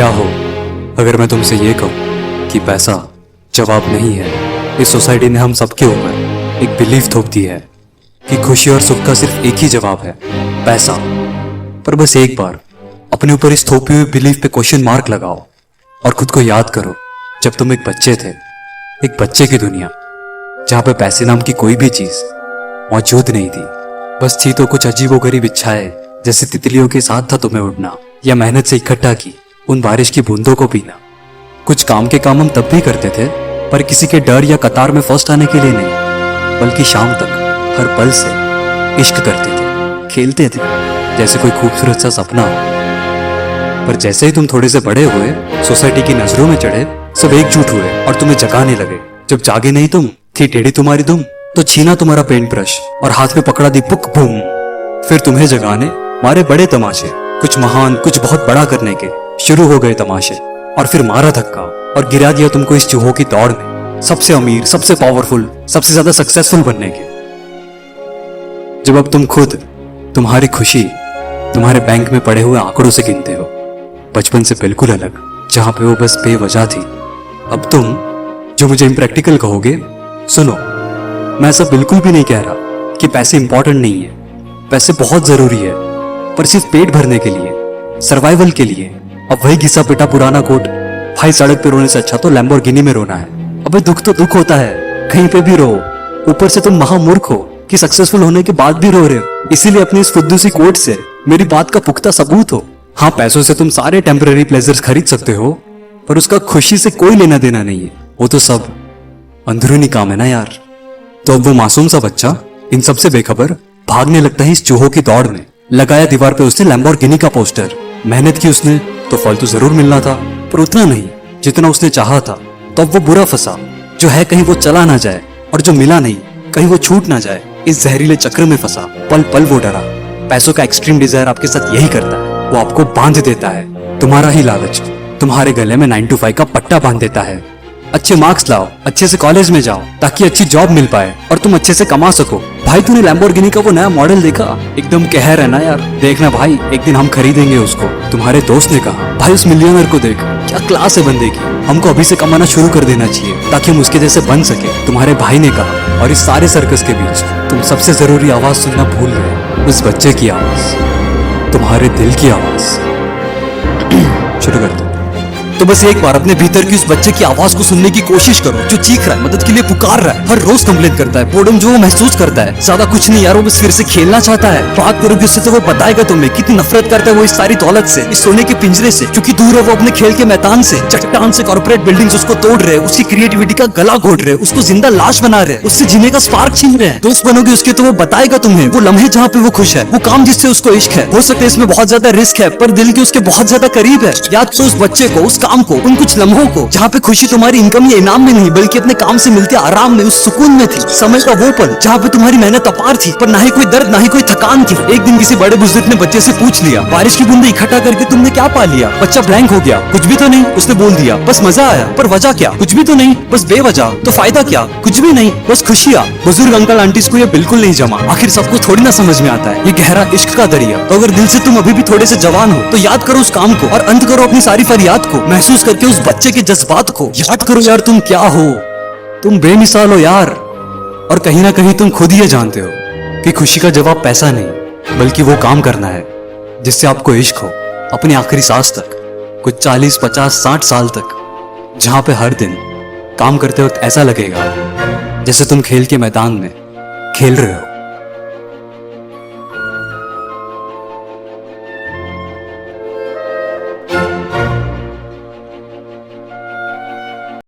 क्या हो अगर मैं तुमसे ये कहूँ कि पैसा जवाब नहीं है। इस सोसाइटी ने हम सबके ऊपर एक बिलीफ थोप दी है कि खुशी और सुख का सिर्फ एक ही जवाब है, पैसा। पर बस एक बार अपने ऊपर इस थोपी हुई बिलीफ पे क्वेश्चन मार्क लगाओ और खुद को याद करो जब तुम एक बच्चे थे, एक बच्चे की दुनिया जहां पे पैसे नाम की कोई भी चीज मौजूद नहीं थी। बस थी तो कुछ अजीबोगरीब इच्छाएं, जैसे तितलियों के साथ था तुम्हें उड़ना, या मेहनत से इकट्ठा की उन बारिश की बूंदों को पीना। कुछ काम के काम हम तब भी करते थे, पर किसी के डर या कतार में फर्स्ट आने के लिए नहीं, बल्कि शाम तक हर पल से इश्क करते थे, खेलते थे जैसे कोई खूबसूरत सा सपना हो। पर जैसे ही तुम थोड़े से बड़े हुए, सोसाइटी की नजरों में चढ़े, सब एकजुट हुए और तुम्हें जगाने लगे। जब जागे नहीं तुम, थी टेढ़ी तुम्हारी दुम, तो छीना तुम्हारा पेंट ब्रश और हाथ में पकड़ा दी बुक बूम। फिर तुम्हें जगाने मारे बड़े तमाशे, कुछ महान कुछ बहुत बड़ा करने के शुरू हो गए तमाशे। और फिर मारा धक्का और गिरा दिया तुमको इस चूहों की दौड़ में, सबसे अमीर, सबसे पावरफुल, सबसे ज्यादा सक्सेसफुल बनने के। जब अब तुम खुद तुम्हारी खुशी तुम्हारे बैंक में पड़े हुए आंकड़ों से गिनते हो, बचपन से बिल्कुल अलग, जहां पे वो बस बेवजह थी। अब तुम जो मुझे इम्प्रैक्टिकल कहोगे, सुनो, मैं ऐसा बिल्कुल भी नहीं कह रहा कि पैसे इंपॉर्टेंट नहीं है। पैसे बहुत जरूरी है, पर सिर्फ पेट भरने के लिए, सर्वाइवल के लिए। अब वही घिसा पिटा पुराना कोट, भाई सड़क पे रोने से अच्छा तो लैम्बोर्गिनी में रोना है। अबे दुख तो दुख होता है, कहीं पे भी रो। ऊपर से तुम महामूर्ख हो कि सक्सेसफुल होने के बाद भी रो रहे हो। इसीलिए अपनी इस फुद्दू सी कोट से मेरी बात का पुख्ता सबूत हो। हाँ, पैसों से तुम सारे टेम्पररी प्लेजर्स खरीद सकते हो, पर उसका खुशी से कोई लेना देना नहीं है। वो तो सब अंदरूनी काम है ना यार। तो अब वो मासूम सा बच्चा इन सबसे बेखबर भागने लगता है इस चूहों की दौड़ में। लगाया दीवार पे उसने लैम्बोर्गिनी का पोस्टर। मेहनत की उसने तो फल तो जरूर मिलना था, पर उतना नहीं जितना उसने चाहा था। तो अब वो बुरा फंसा जो है कहीं वो चला ना जाए, और जो मिला नहीं कहीं वो छूट ना जाए। इस जहरीले चक्र में फंसा, पल पल वो डरा। पैसों का एक्सट्रीम डिजायर आपके साथ यही करता है, वो आपको बांध देता है। तुम्हारा ही लालच तुम्हारे गले में 9 to 5 का पट्टा बांध देता है। अच्छे मार्क्स लाओ, अच्छे से कॉलेज में जाओ, ताकि अच्छी जॉब मिल पाए और तुम अच्छे से कमा सको। भाई तूने लैम्बोर्गिनी का वो नया मॉडल देखा? एकदम कहर है ना यार। देखना भाई, एक दिन हम खरीदेंगे उसको। तुम्हारे दोस्त ने कहा, भाई उस मिलियनर को देख, क्या क्लास है बंदे की, हमको अभी से कमाना शुरू कर देना चाहिए ताकि हम उसके जैसे बन सके। तुम्हारे भाई ने कहा। और इस सारे सर्कस के बीच तुम सबसे जरूरी आवाज सुनना भूल गए, उस बच्चे की आवाज, तुम्हारे दिल की आवाज। शुरू कर दो। तो बस एक बार अपने भीतर की उस बच्चे की आवाज को सुनने की कोशिश करो, जो चीख रहा है, मदद के लिए पुकार रहा है, हर रोज कंप्लेन करता है, बोर्डम जो वो महसूस करता है। ज्यादा कुछ नहीं यार, वो बस फिर से खेलना चाहता है। बात करोगे उससे तो वो बताएगा तुम्हें कितनी नफरत करता है वो इस सारी दौलत से, इस सोने के पिंजरे से, क्योंकि दूर है वो अपने खेल के मैदान से। चट्टान से कॉर्पोरेट बिल्डिंग्स उसको तोड़ रहे, उसकी क्रिएटिविटी का गला घोट रहे, उसको जिंदा लाश बना रहे, उससे जीने का स्पार्क छीन रहे हैं। दोस्त बनोगे उसके तो वो बताएगा तुम्हें वो लम्हे जहाँ पे वो खुश है, वो काम जिससे उसको इश्क है। हो सकता है इसमें बहुत ज्यादा रिस्क है, पर दिल के उसके बहुत ज्यादा करीब है। याद तो उस बच्चे को, उस काम को, उन कुछ लम्हों को जहाँ पे खुशी तुम्हारी इनकम या इनाम में नहीं, बल्कि अपने काम से मिलते आराम में, उस सुकून में थी। समय का वो पल जहाँ पे तुम्हारी मेहनत अपार थी, पर ना ही कोई दर्द, ना ही कोई थकान थी। एक दिन किसी बड़े बुजुर्ग ने बच्चे से पूछ लिया, बारिश की बूंदें इकट्ठा करके तुमने क्या पा लिया? बच्चा ब्लैंक हो गया। कुछ भी तो नहीं, उसने बोल दिया। बस मजा आया। पर वजह क्या? कुछ भी तो नहीं, बस बेवजह। तो फायदा क्या? कुछ भी नहीं, बस खुशियाँ। बुजुर्ग अंकल आंटीज को ये बिल्कुल नहीं जमा। आखिर सबको थोड़ी ना समझ में आता है ये गहरा इश्क का दरिया। तो अगर दिल से तुम अभी भी थोड़े से जवान हो, तो याद करो उस काम को और अंत करो अपनी सारी फरियाद को। महसूस करके उस बच्चे के जज्बात को याद करो यार, तुम क्या हो? तुम बेमिसाल हो यार। और कहीं ना कहीं तुम खुद ये जानते हो कि खुशी का जवाब पैसा नहीं, बल्कि वो काम करना है जिससे आपको इश्क हो, अपनी आखिरी सांस तक, कुछ 40, 50, 60 साल तक, जहां पे हर दिन काम करते वक्त ऐसा लगेगा जैसे तुम खेल के मैदान में खेल रहे हो।